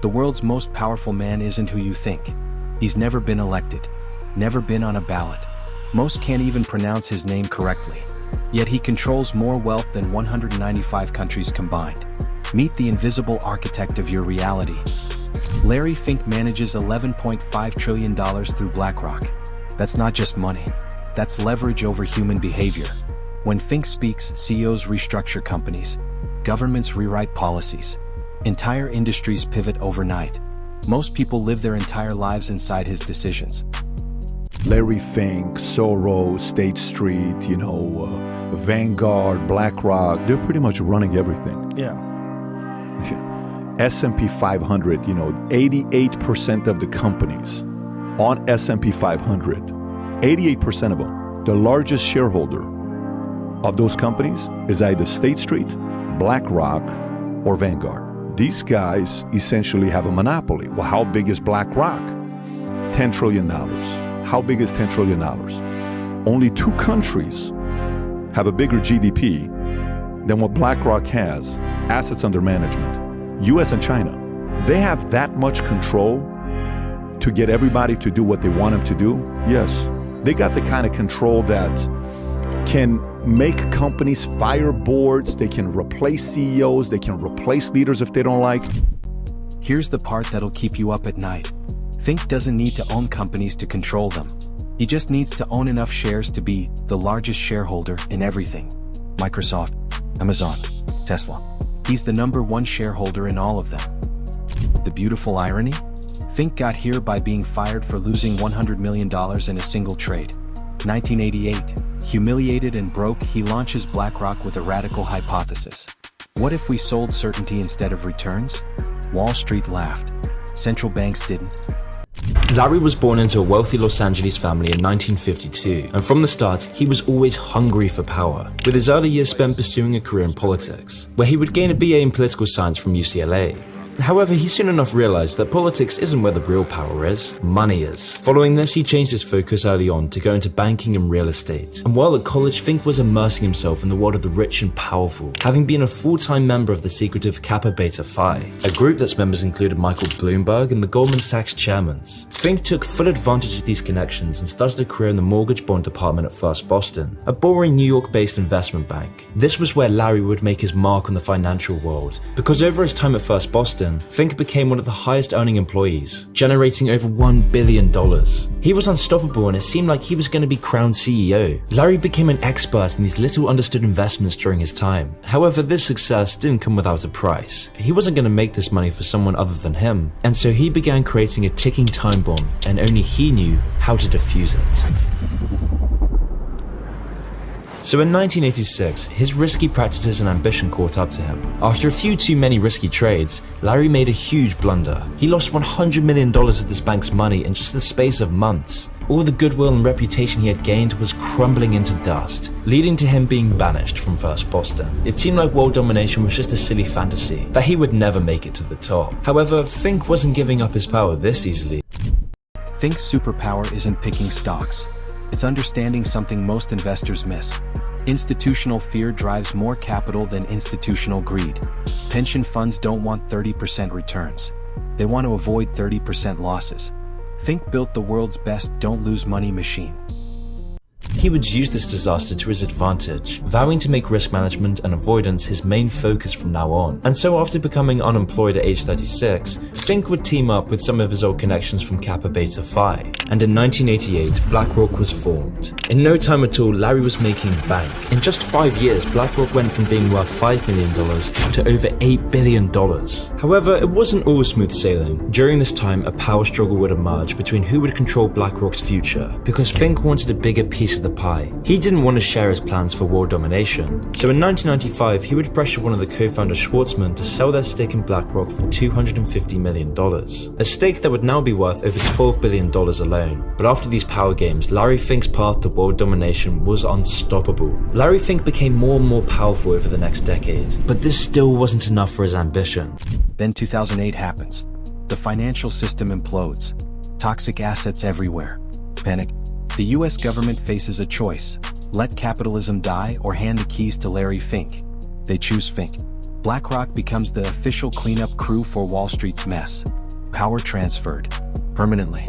The world's most powerful man isn't who you think. He's never been elected, never been on a ballot. Most can't even pronounce his name correctly. Yet he controls more wealth than 195 countries combined. Meet the invisible architect of your reality. Larry Fink manages $11.5 trillion through BlackRock. That's not just money. That's leverage over human behavior. When Fink speaks, CEOs restructure companies. Governments rewrite policies. Entire industries pivot overnight. Most people live their entire lives inside his decisions. Larry Fink, Soros, State Street, Vanguard, BlackRock, they're pretty much running everything. Yeah. S&P 500, 88% of the companies on S&P 500, 88% of them, the largest shareholder of those companies is either State Street, BlackRock, or Vanguard. These guys essentially have a monopoly. Well, how big is BlackRock? $10 trillion. How big is $10 trillion? Only 2 countries have a bigger GDP than what BlackRock has, assets under management, US and China. They have that much control to get everybody to do what they want them to do? Yes. They got the kind of control that can make companies fire boards, they can replace CEOs, they can replace leaders if they don't like. Here's the part that'll keep you up at night. Fink doesn't need to own companies to control them. He just needs to own enough shares to be the largest shareholder in everything. Microsoft, Amazon, Tesla. He's the #1 shareholder in all of them. The beautiful irony? Fink got here by being fired for losing $100 million in a single trade. 1988, humiliated and broke, he launches BlackRock with a radical hypothesis. What if we sold certainty instead of returns? Wall Street laughed. Central banks didn't. Larry was born into a wealthy Los Angeles family in 1952, and from the start, he was always hungry for power, with his early years spent pursuing a career in politics, where he would gain a BA in political science from UCLA. However, he soon enough realized that politics isn't where the real power is, money is. Following this, he changed his focus early on to go into banking and real estate. And while at college, Fink was immersing himself in the world of the rich and powerful, having been a full-time member of the secretive Kappa Beta Phi, a group that's members included Michael Bloomberg and the Goldman Sachs chairmen. Fink took full advantage of these connections and started a career in the mortgage bond department at First Boston, a boring New York-based investment bank. This was where Larry would make his mark on the financial world, because over his time at First Boston, Fink became one of the highest earning employees, generating over $1 billion. He was unstoppable and it seemed like he was going to be crowned CEO. Larry became an expert in these little understood investments during his time. However, this success didn't come without a price. He wasn't going to make this money for someone other than him, and so he began creating a ticking time bomb, and only he knew how to defuse it. So in 1986, his risky practices and ambition caught up to him. After a few too many risky trades, Larry made a huge blunder. He lost $100 million of this bank's money in just the space of months. All the goodwill and reputation he had gained was crumbling into dust, leading to him being banished from First Boston. It seemed like world domination was just a silly fantasy, that he would never make it to the top. However, Fink wasn't giving up his power this easily. Fink's superpower isn't picking stocks. It's understanding something most investors miss. Institutional fear drives more capital than institutional greed. Pension funds don't want 30% returns. They want to avoid 30% losses. Fink built the world's best don't lose money machine. He would use this disaster to his advantage, vowing to make risk management and avoidance his main focus from now on. And so after becoming unemployed at age 36, Fink would team up with some of his old connections from Kappa Beta Phi, and in 1988, BlackRock was formed. In no time at all, Larry was making bank. In just 5 years, BlackRock went from being worth $5 million to over $8 billion. However, it wasn't all smooth sailing. During this time, a power struggle would emerge between who would control BlackRock's future, because Fink wanted a bigger piece of the pie. He didn't want to share his plans for world domination. So in 1995, he would pressure one of the co-founders, Schwartzman, to sell their stake in BlackRock for $250 million. A stake that would now be worth over $12 billion alone. But after these power games, Larry Fink's path to world domination was unstoppable. Larry Fink became more and more powerful over the next decade, but this still wasn't enough for his ambition. Then 2008 happens. The financial system implodes. Toxic assets everywhere. Panic. The US government faces a choice: let capitalism die or hand the keys to Larry Fink. They choose Fink. BlackRock becomes the official cleanup crew for Wall Street's mess. power transferred permanently.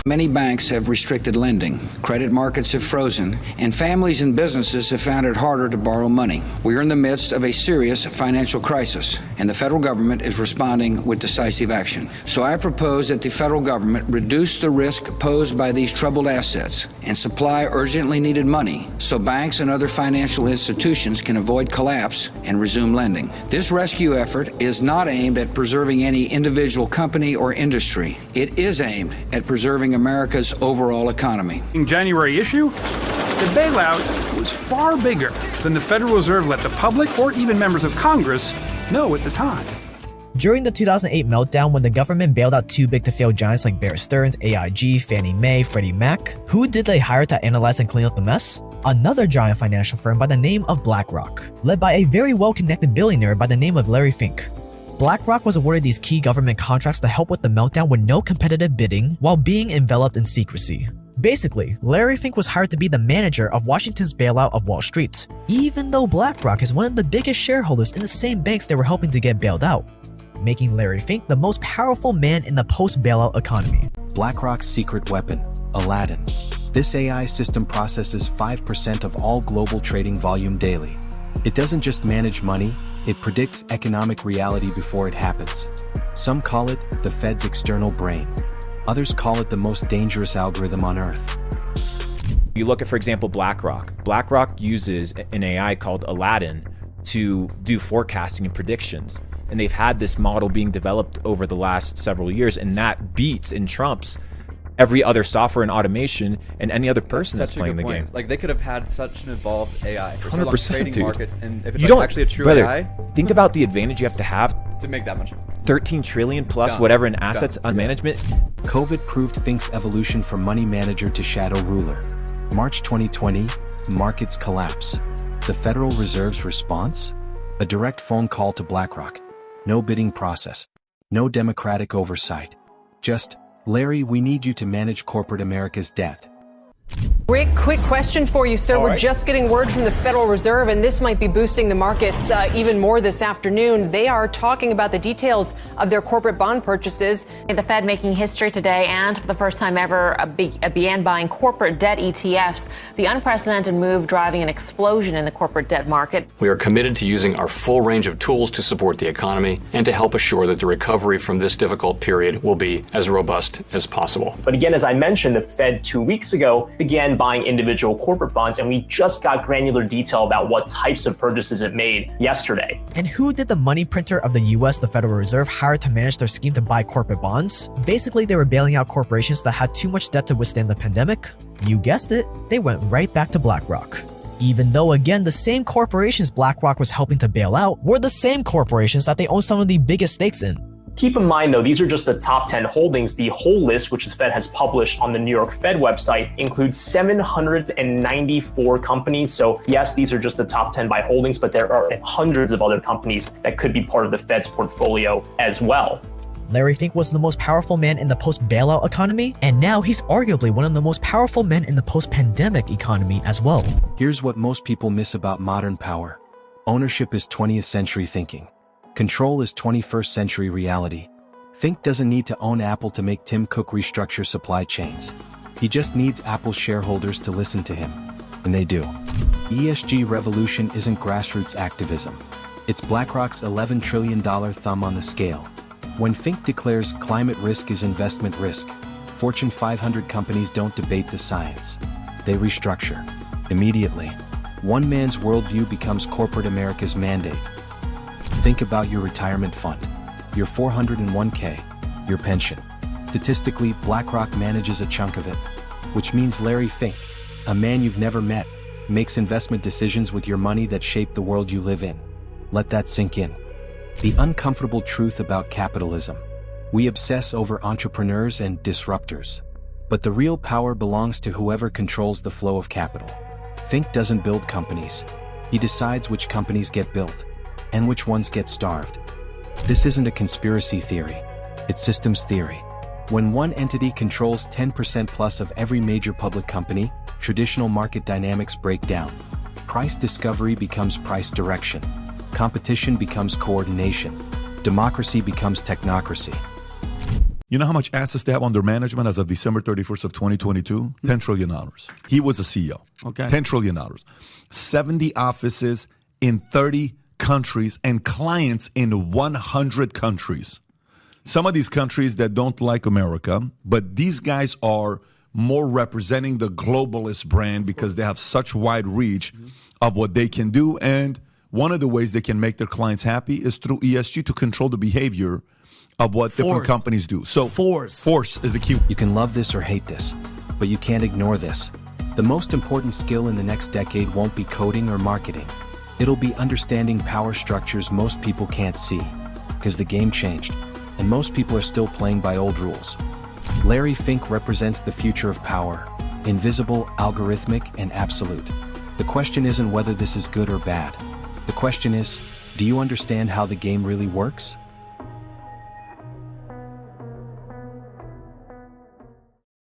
Many banks have restricted lending, credit markets have frozen, and families and businesses have found it harder to borrow money. We are in the midst of a serious financial crisis, and the federal government is responding with decisive action. So I propose that the federal government reduce the risk posed by these troubled assets and supply urgently needed money so banks and other financial institutions can avoid collapse and resume lending. This rescue effort is not aimed at preserving any individual company or industry. It is aimed at preserving America's overall economy. In January issue, the bailout was far bigger than the Federal Reserve let the public or even members of Congress know at the time. During the 2008 meltdown, when the government bailed out too big to fail giants like Bear Stearns, AIG, Fannie Mae, Freddie Mac, who did they hire to analyze and clean up the mess? Another giant financial firm by the name of BlackRock, led by a very well-connected billionaire by the name of Larry Fink. BlackRock was awarded these key government contracts to help with the meltdown with no competitive bidding while being enveloped in secrecy. Basically, Larry Fink was hired to be the manager of Washington's bailout of Wall Street, even though BlackRock is one of the biggest shareholders in the same banks they were helping to get bailed out, making Larry Fink the most powerful man in the post-bailout economy. BlackRock's secret weapon, Aladdin. This AI system processes 5% of all global trading volume daily. It doesn't just manage money, it predicts economic reality before it happens. Some call it the Fed's external brain. Others call it the most dangerous algorithm on Earth. You look at, for example, BlackRock. BlackRock uses an AI called Aladdin to do forecasting and predictions. And they've had this model being developed over the last several years, and that beats and trumps every other software and automation and any other person that's playing the game. Like, they could have had such an evolved AI for so long 100%, trading dude. markets, and if it's You like don't actually a true brother, AI, think about the advantage you have to make that much 13 trillion plus Done. whatever in assets Done. on management. COVID proved Fink's evolution from money manager to shadow ruler. March 2020, markets collapse. The Federal Reserve's response? A direct phone call to BlackRock. No bidding process. No democratic oversight. Just, Larry, we need you to manage corporate America's debt. Rick, quick question for you, sir. We're just getting word from the Federal Reserve, and this might be boosting the markets even more this afternoon. They are talking about the details of their corporate bond purchases. The Fed making history today, and for the first time ever, began buying corporate debt ETFs. The unprecedented move driving an explosion in the corporate debt market. We are committed to using our full range of tools to support the economy and to help assure that the recovery from this difficult period will be as robust as possible. But again, as I mentioned, the Fed 2 weeks ago began buying individual corporate bonds, and we just got granular detail about what types of purchases it made yesterday. And who did the money printer of the US, the Federal Reserve, hire to manage their scheme to buy corporate bonds? Basically, they were bailing out corporations that had too much debt to withstand the pandemic. You guessed it, they went right back to BlackRock. Even though, again, the same corporations BlackRock was helping to bail out were the same corporations that they own some of the biggest stakes in. Keep in mind, though, these are just the top 10 holdings. The whole list, which the Fed has published on the New York Fed website, includes 794 companies. So yes, these are just the top 10 by holdings, but there are hundreds of other companies that could be part of the Fed's portfolio as well. Larry Fink was the most powerful man in the post-bailout economy, and now he's arguably one of the most powerful men in the post-pandemic economy as well. Here's what most people miss about modern power. Ownership is 20th century thinking. Control is 21st century reality. Fink doesn't need to own Apple to make Tim Cook restructure supply chains. He just needs Apple shareholders to listen to him. And they do. ESG revolution isn't grassroots activism. It's BlackRock's $11 trillion thumb on the scale. When Fink declares climate risk is investment risk, Fortune 500 companies don't debate the science. They restructure. Immediately. One man's worldview becomes corporate America's mandate. Think about your retirement fund, your 401k, your pension. Statistically, BlackRock manages a chunk of it, which means Larry Fink, a man you've never met, makes investment decisions with your money that shape the world you live in. Let that sink in. The uncomfortable truth about capitalism. We obsess over entrepreneurs and disruptors. But the real power belongs to whoever controls the flow of capital. Fink doesn't build companies. He decides which companies get built and which ones get starved. This isn't a conspiracy theory, it's systems theory. When one entity controls 10% plus of every major public company, traditional market dynamics break down. Price discovery becomes price direction. Competition becomes coordination. Democracy becomes technocracy. You know how much assets they have under management as of December 31st of 2022? $10 trillion. He was a CEO. Okay. $10 trillion. 70 offices in 30 countries and clients in 100 countries. Some of these countries that don't like America, but these guys are more representing the globalist brand because they have such wide reach of what they can do. And one of the ways they can make their clients happy is through ESG to control the behavior of what different companies do. So force is the key. You can love this or hate this, but you can't ignore this. The most important skill in the next decade won't be coding or marketing. It'll be understanding power structures most people can't see, because the game changed, and most people are still playing by old rules. Larry Fink represents the future of power, invisible, algorithmic, and absolute. The question isn't whether this is good or bad. The question is, do you understand how the game really works?